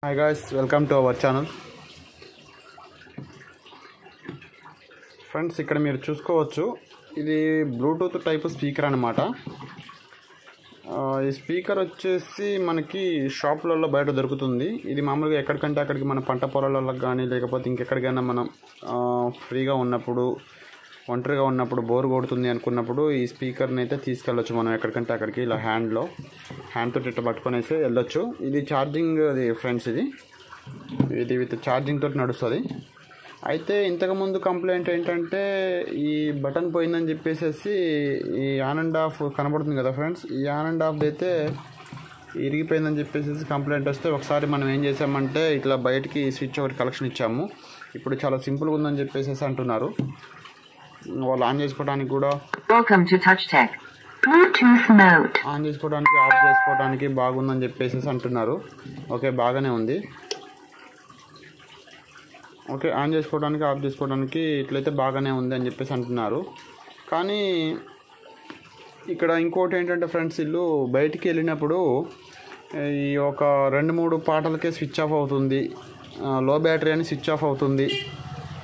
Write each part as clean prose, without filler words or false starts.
Hi guys, welcome to our channel. Friends ఇక్కడ మీరు చూసుకోవచ్చు, ఇది బ్లూటూత్ టైప్ స్పీకర్ అన్నమాట. ఈ స్పీకర్ వచ్చేసి మనకి షాపులలో బయట దొరుకుతుంది. ఇది మామూలుగా ఎక్కడికంటే అక్కడికి మన పంట పొలాలలో కానీ లేకపోతే ఇంకెక్కడికైనా మనం ఫ్రీగా ఉన్నప్పుడు, ఒంటరిగా ఉన్నప్పుడు, బోర్ కొడుతుంది అనుకున్నప్పుడు ఈ స్పీకర్ని అయితే తీసుకెళ్ళొచ్చు మనం ఎక్కడికంటే అక్కడికి. ఇలా హ్యాండ్తో ఇట్లా పట్టుకొనేసి వెళ్ళొచ్చు. ఇది ఛార్జింగ్ అది ఫ్రెండ్స్, ఇది విత్ ఛార్జింగ్ తోటి నడుస్తుంది. అయితే ఇంతకుముందు కంప్లైంట్ ఏంటంటే ఈ బటన్ పోయిందని చెప్పేసి ఈ ఆన్ అండ్ ఆఫ్ కనబడుతుంది కదా ఫ్రెండ్స్, ఈ ఆన్ అండ్ ఆఫ్ అయితే ఇరిగిపోయిందని చెప్పేసి కంప్లైంట్ వస్తే ఒకసారి మనం ఏం చేసామంటే ఇట్లా బయటికి స్విచ్ ఒకటి కలెక్షన్ ఇచ్చాము. ఇప్పుడు చాలా సింపుల్గా ఉందని చెప్పేసి అంటున్నారు. వాళ్ళు ఆన్ చేసుకోవడానికి కూడా ఆన్ చేసుకోవడానికి ఆఫ్ చేసుకోవడానికి బాగుందని చెప్పేసి అంటున్నారు. ఓకే, బాగానే ఉంది. ఓకే, ఆన్ చేసుకోవడానికి ఆఫ్ చేసుకోవడానికి ఇట్లయితే బాగానే ఉంది అని చెప్పేసి అంటున్నారు. కానీ ఇక్కడ ఇంకోటి ఏంటంటే ఫ్రెండ్స్, వీళ్ళు బయటికి వెళ్ళినప్పుడు ఈ ఒక 2-3 పాటలకే స్విచ్ ఆఫ్ అవుతుంది, లో బ్యాటరీ అని స్విచ్ ఆఫ్ అవుతుంది.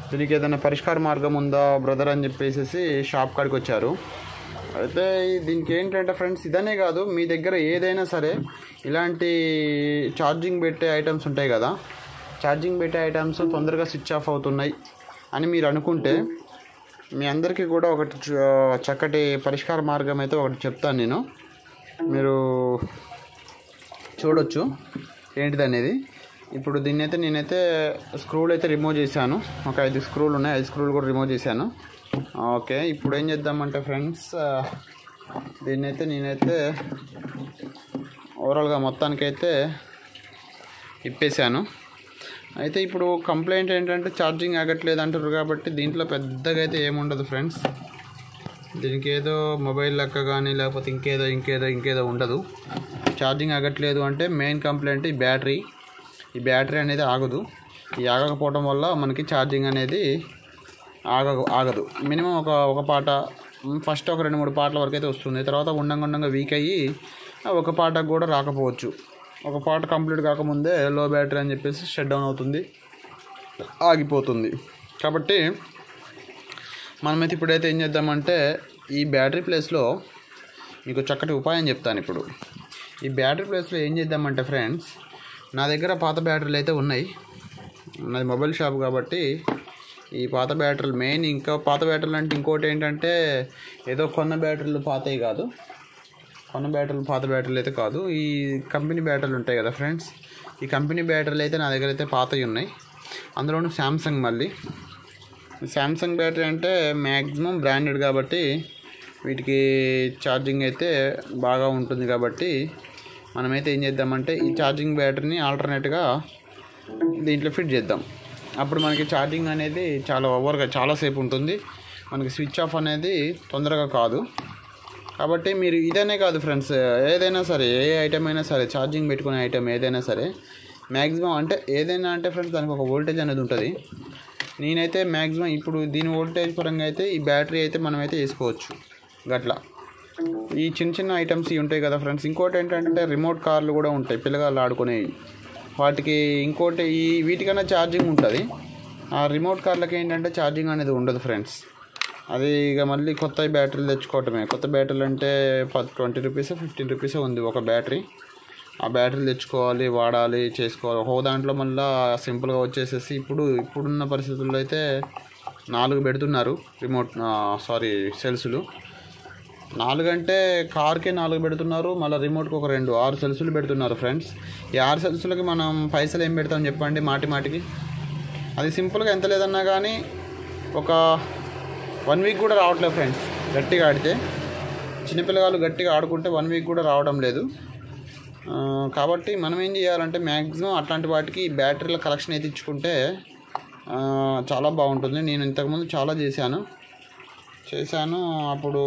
దీనికి ఏదైనా పరిష్కార మార్గం ఉందా బ్రదర్ అని చెప్పేసి షాప్ కాడికి వచ్చారు. అయితే దీనికి ఏంటంటే ఫ్రెండ్స్, ఇదనే కాదు, మీ దగ్గర ఏదైనా సరే ఇలాంటి ఛార్జింగ్ పెట్టే ఐటమ్స్ ఉంటాయి కదా, ఛార్జింగ్ పెట్టే ఐటమ్స్ తొందరగా స్విచ్ ఆఫ్ అవుతున్నాయి అని మీరు అనుకుంటే మీ అందరికీ కూడా ఒకటి చక్కటి పరిష్కార మార్గం అయితే ఒకటి చెప్తాను నేను. మీరు చూడొచ్చు ఏంటిదనేది. ఇప్పుడు దీన్ని అయితే నేనైతే స్క్రూలు అయితే రిమూవ్ చేశాను. ఒక 5 స్క్రూలు ఉన్నాయి, 5 స్క్రూలు కూడా రిమూవ్ చేశాను. ఓకే, ఇప్పుడు ఏం చేద్దామంటే ఫ్రెండ్స్, దీన్నైతే నేనైతే ఓవరాల్గా మొత్తానికైతే ఇప్పేశాను. అయితే ఇప్పుడు కంప్లైంట్ ఏంటంటే ఛార్జింగ్ ఆగట్లేదు అంటారు కాబట్టి దీంట్లో పెద్దగా అయితే ఏముండదు ఫ్రెండ్స్. దీనికి ఏదో మొబైల్ లెక్క కానీ లేకపోతే ఇంకేదో ఉండదు. ఛార్జింగ్ ఆగట్లేదు అంటే మెయిన్ కంప్లైంట్ ఈ బ్యాటరీ అనేది ఆగదు. ఈ ఆగకపోవడం వల్ల మనకి ఛార్జింగ్ అనేది ఆగదు. మినిమం ఒక పాట, ఫస్ట్ ఒక 2-3 పాటల వరకు అయితే వస్తుంది. తర్వాత ఉండంగా వీక్ అయ్యి ఒక పాటకు కూడా రాకపోవచ్చు. ఒక పాట కంప్లీట్ కాకముందే లో బ్యాటరీ అని చెప్పేసి షట్ డౌన్ అవుతుంది, ఆగిపోతుంది. కాబట్టి మనమైతే ఇప్పుడైతే ఏం చేద్దామంటే ఈ బ్యాటరీ ప్లేస్లో మీకు చక్కటి ఉపాయం చెప్తాను. ఇప్పుడు ఈ బ్యాటరీ ప్లేస్లో ఏం చేద్దామంటే ఫ్రెండ్స్, నా దగ్గర పాత బ్యాటరీలు అయితే ఉన్నాయి. నాది మొబైల్ షాప్ కాబట్టి ఈ పాత బ్యాటరీలు మెయిన్. ఇంకా పాత బ్యాటరీలు అంటే ఇంకోటి ఏంటంటే ఏదో కొన్న బ్యాటరీలు పాతవి కాదు, పాత బ్యాటరీలు అయితే కాదు. ఈ కంపెనీ బ్యాటరీలు ఉంటాయి కదా ఫ్రెండ్స్, ఈ కంపెనీ బ్యాటరీలు అయితే నా దగ్గర అయితే పాతవి ఉన్నాయి. అందులోనూ శాంసంగ్. మళ్ళీ శాంసంగ్ బ్యాటరీ అంటే మ్యాక్సిమం బ్రాండెడ్ కాబట్టి వీటికి ఛార్జింగ్ అయితే బాగా ఉంటుంది. కాబట్టి మనమైతే ఏం చేద్దామంటే ఈ ఛార్జింగ్ బ్యాటరీని ఆల్టర్నేట్గా దీంట్లో ఫిట్ చేద్దాం. అప్పుడు మనకి ఛార్జింగ్ అనేది చాలాసేపు ఉంటుంది. మనకి స్విచ్ ఆఫ్ అనేది తొందరగా కాదు. కాబట్టి మీరు ఇదనే కాదు ఫ్రెండ్స్, ఏదైనా సరే, ఏ ఐటమ్ అయినా సరే, ఛార్జింగ్ పెట్టుకునే ఐటమ్ ఏదైనా సరే మ్యాక్సిమం అంటే ఏదైనా అంటే ఫ్రెండ్స్ దానికి ఒక వోల్టేజ్ అనేది ఉంటుంది. నేనైతే మ్యాక్సిమం ఇప్పుడు దీని వోల్టేజ్ పరంగా అయితే ఈ బ్యాటరీ అయితే మనమైతే వేసుకోవచ్చు. గట్లా ఈ చిన్న ఐటమ్స్ ఇవి ఉంటాయి కదా ఫ్రెండ్స్. ఇంకోటి ఏంటంటే రిమోట్ కార్లు కూడా ఉంటాయి, పిల్లగాళ్ళు ఆడుకునేవి. వాటికి ఇంకోటి వీటికన్నా ఛార్జింగ్ ఉంటుంది. ఆ రిమోట్ కార్లకి ఏంటంటే ఛార్జింగ్ అనేది ఉండదు ఫ్రెండ్స్. అది ఇక మళ్ళీ కొత్త బ్యాటరీలు తెచ్చుకోవటమే. కొత్త బ్యాటరీలు అంటే 20 రూపీస్ 15 రూపీస్ ఉంది ఒక బ్యాటరీ. ఆ బ్యాటరీలు తెచ్చుకోవాలి, వాడాలి, చేసుకోవాలి. ఒక దాంట్లో మళ్ళీ సింపుల్గా వచ్చేసేసి ఇప్పుడున్న పరిస్థితుల్లో అయితే 4 పెడుతున్నారు సెల్సులు. 4 అంటే కార్కే 4 పెడుతున్నారు, మళ్ళీ రిమోట్కి ఒక 6 సెల్సులు పెడుతున్నారు ఫ్రెండ్స్. ఈ 6 సెల్సులకి మనం పైసలు ఏం పెడతాం చెప్పండి మాటికి. అది సింపుల్గా ఎంత లేదన్నా కానీ ఒక 1 వీక్ కూడా రావట్లేదు ఫ్రెండ్స్. గట్టిగా ఆడితే చిన్నపిల్లగాళ్ళు గట్టిగా ఆడుకుంటే 1 వీక్ కూడా రావడం లేదు. కాబట్టి మనం ఏం చేయాలంటే మ్యాక్సిమం అట్లాంటి వాటికి బ్యాటరీల కలెక్షన్ అయితే ఇచ్చుకుంటే చాలా బాగుంటుంది. నేను ఇంతకుముందు చాలా చేశాను. అప్పుడు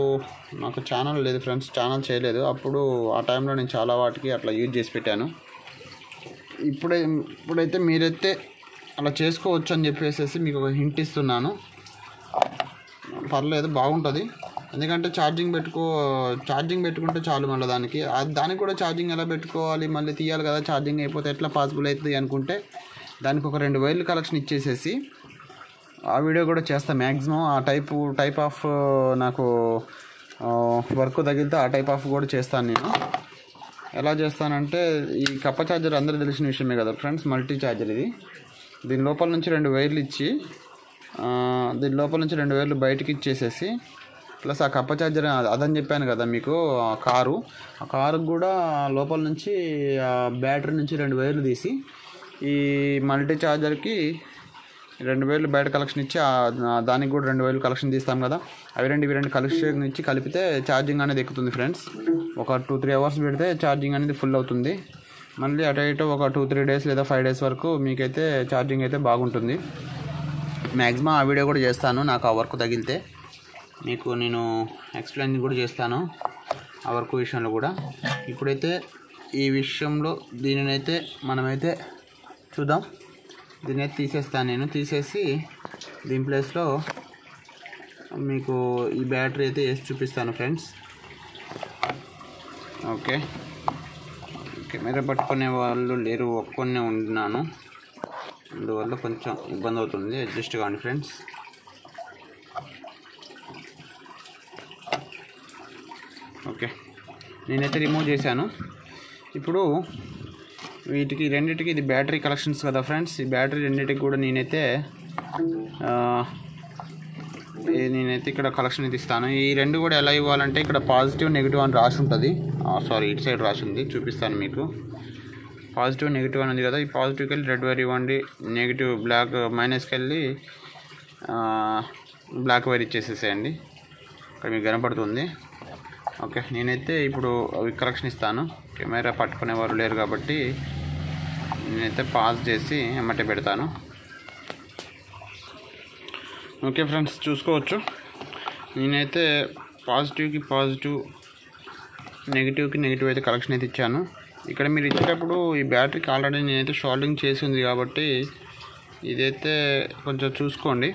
నాకు ఛానల్ లేదు ఫ్రెండ్స్, ఛానల్ చేయలేదు. అప్పుడు ఆ టైంలో నేను చాలా వాటికి అట్లా యూజ్ చేసి పెట్టాను. ఇప్పుడైతే మీరైతే అలా చేసుకోవచ్చు అని చెప్పేసి మీకు ఒక హింట్ ఇస్తున్నాను. పర్లేదు, బాగుంటుంది. ఎందుకంటే ఛార్జింగ్ పెట్టుకుంటే చాలు మళ్ళీ దానికి కూడా ఛార్జింగ్ ఎలా పెట్టుకోవాలి, మళ్ళీ తీయాలి కదా, ఛార్జింగ్ అయిపోతే ఎట్లా పాసిబుల్ అవుతుంది అనుకుంటే దానికి ఒక 2 వైర్లు కలెక్షన్ ఇచ్చేసేసి ఆ వీడియో కూడా చేస్తాను. మ్యాక్సిమం ఆ టైప్ ఆఫ్ నాకు వర్క్ తగిలితే ఆ టైప్ ఆఫ్ కూడా చేస్తాను. నేను ఎలా చేస్తానంటే, ఈ కప్ప ఛార్జర్ అందరూ తెలిసిన విషయమే కదా ఫ్రెండ్స్, మల్టీ ఛార్జర్ ఇది. దీని లోపల నుంచి 2 వైర్లు ఇచ్చి దీని లోపల నుంచి 2 వైర్లు బయటికి ఇచ్చేసేసి, ప్లస్ ఆ కప్ప ఛార్జర్ అదని చెప్పాను కదా మీకు, ఆ కారుకు కూడా లోపల నుంచి బ్యాటరీ నుంచి 2 వైర్లు తీసి ఈ మల్టీ ఛార్జర్కి 2 వైర్లు బయట కలెక్షన్ ఇచ్చి దానికి కూడా 2 వైర్లు కలెక్షన్ తీస్తాం కదా, అవి రెండు కలెక్షన్ ఇచ్చి కలిపితే ఛార్జింగ్ అనేది ఎక్కుతుంది ఫ్రెండ్స్. ఒక 2-3 అవర్స్ పెడితే ఛార్జింగ్ అనేది ఫుల్ అవుతుంది. మళ్ళీ అటు ఇటు ఒక 2-3 డేస్ లేదా 5 డేస్ వరకు మీకైతే ఛార్జింగ్ అయితే బాగుంటుంది. మ్యాక్సిమం ఆ వీడియో కూడా చేస్తాను, నాకు ఆ వర్క్ తగిలితే మీకు నేను ఎక్స్ప్లెయిన్ కూడా చేస్తాను ఆ వర్క్ విషయంలో కూడా. ఇప్పుడైతే ఈ విషయంలో దీనినైతే మనమైతే చూద్దాం. దీన్ని అయితే తీసేస్తాను, నేను తీసేసి దీని ప్లేస్లో మీకు ఈ బ్యాటరీ అయితే వేసి చూపిస్తాను ఫ్రెండ్స్. ఓకే, కెమెరా పట్టుకునే వాళ్ళు లేరు, ఒక్కొన్నే ఉంటున్నాను, అందువల్ల కొంచెం ఇబ్బంది అవుతుంది, అడ్జస్ట్ కాండి ఫ్రెండ్స్. ఓకే, నేనైతే రిమూవ్ చేశాను. ఇప్పుడు రెండింటికి ఇది బ్యాటరీ కలెక్షన్స్ కదా ఫ్రెండ్స్, ఈ బ్యాటరీ రెండింటికి కూడా నేనైతే ఇక్కడ కలెక్షన్ అయితే ఇస్తాను. ఈ 2 కూడా ఎలా ఇవ్వాలంటే, ఇక్కడ పాజిటివ్ నెగిటివ్ అని రాసి ఉంటుంది, ఇటు సైడ్ రాసి ఉంది, చూపిస్తాను మీకు. పాజిటివ్ నెగిటివ్ అని ఉంది కదా, ఈ పాజిటివ్కి వెళ్ళి రెడ్ వైర్ ఇవ్వండి, నెగిటివ్ మైనస్కి వెళ్ళి బ్లాక్ వైర్ ఇచ్చేసేసేయండి, ఇక్కడ మీకు కనపడుతుంది. ఓకే, నేనైతే ఇప్పుడు అవి కలెక్షన్ ఇస్తాను. కెమెరా పట్టుకునేవారు లేరు కాబట్టి నేనైతే పాజ్ చేసి ఎమ్మటే పెడతాను. ఓకే ఫ్రెండ్స్, చూసుకోవచ్చు నేనైతే పాజిటివ్కి పాజిటివ్, నెగిటివ్కి నెగిటివ్ అయితే కలెక్షన్ అయితే ఇచ్చాను. ఇక్కడ మీరు ఇచ్చేటప్పుడు ఈ బ్యాటరీకి ఆల్రెడీ నేనైతే షోల్డరింగ్ చేసి ఉంది కాబట్టి ఇదైతే కొంచెం చూసుకోండి,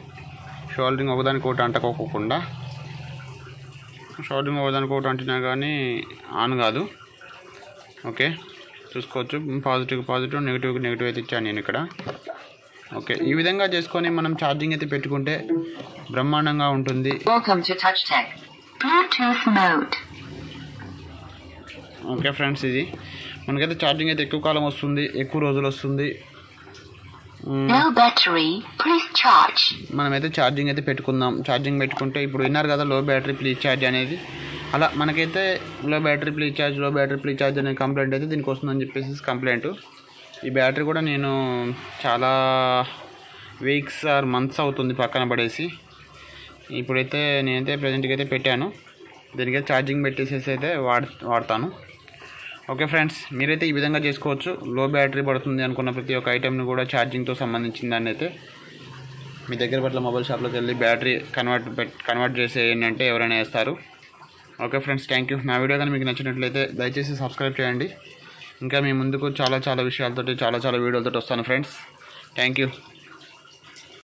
షోల్డరింగ్ ఒకదానికొకటి అంటకోకుండా. షోల్డరింగ్ ఒకదానికొకటి అంటున్నా కానీ ఆన్ కాదు. ఓకే, చూసుకోవచ్చు, పాజిటివ్కి పాజిటివ్, నెగిటివ్కి నెగిటివ్ అయితే ఇచ్చాను నేను ఇక్కడ. ఓకే, ఈ విధంగా చేసుకొని మనం ఛార్జింగ్ అయితే పెట్టుకుంటే బ్రహ్మాండంగా ఉంటుంది. ఓకే ఫ్రెండ్స్, ఇది మనకైతే ఛార్జింగ్ అయితే ఎక్కువ కాలం వస్తుంది, ఎక్కువ రోజులు వస్తుంది. మనమైతే ఛార్జింగ్ అయితే పెట్టుకుందాం. ఛార్జింగ్ పెట్టుకుంటే ఇప్పుడు విన్నారు కదా, లో బ్యాటరీ ప్లీజ్ ఛార్జ్ అనేది, అలా మనకైతే లో బ్యాటరీ ప్లీజ్ ఛార్జ్ అనే కంప్లైంట్ అయితే దీనికి వస్తుందని చెప్పేసి కంప్లైంట్. ఈ బ్యాటరీ కూడా నేను చాలా వీక్స్ ఆర్ మంత్స్ అవుతుంది పక్కన పడేసి, ఇప్పుడైతే నేనైతే ప్రజెంట్గా అయితే పెట్టాను. దీనికైతే ఛార్జింగ్ పెట్టేసేసి అయితే వాడతాను. ఓకే ఫ్రెండ్స్, మీరైతే ఈ విధంగా చేసుకోవచ్చు. లో బ్యాటరీ పడుతుంది అనుకున్న ప్రతి ఒక్క ఐటెంని కూడా ఛార్జింగ్తో సంబంధించిన దాన్ని అయితే మీ దగ్గర పట్ల మొబైల్ షాప్లోకి వెళ్ళి బ్యాటరీ కన్వర్ట్ చేసేయండి అంటే ఎవరైనా వేస్తారు. Okay friends, thank you. నా వీడియో కానీ మీకు నచ్చినట్లయితే దయచేసి సబ్స్క్రైబ్ చేయండి. ఇంకా మీ ముందుకు చాలా విషయాలతో చాలా వీడియోలతో వస్తాను ఫ్రెండ్స్. Thank you.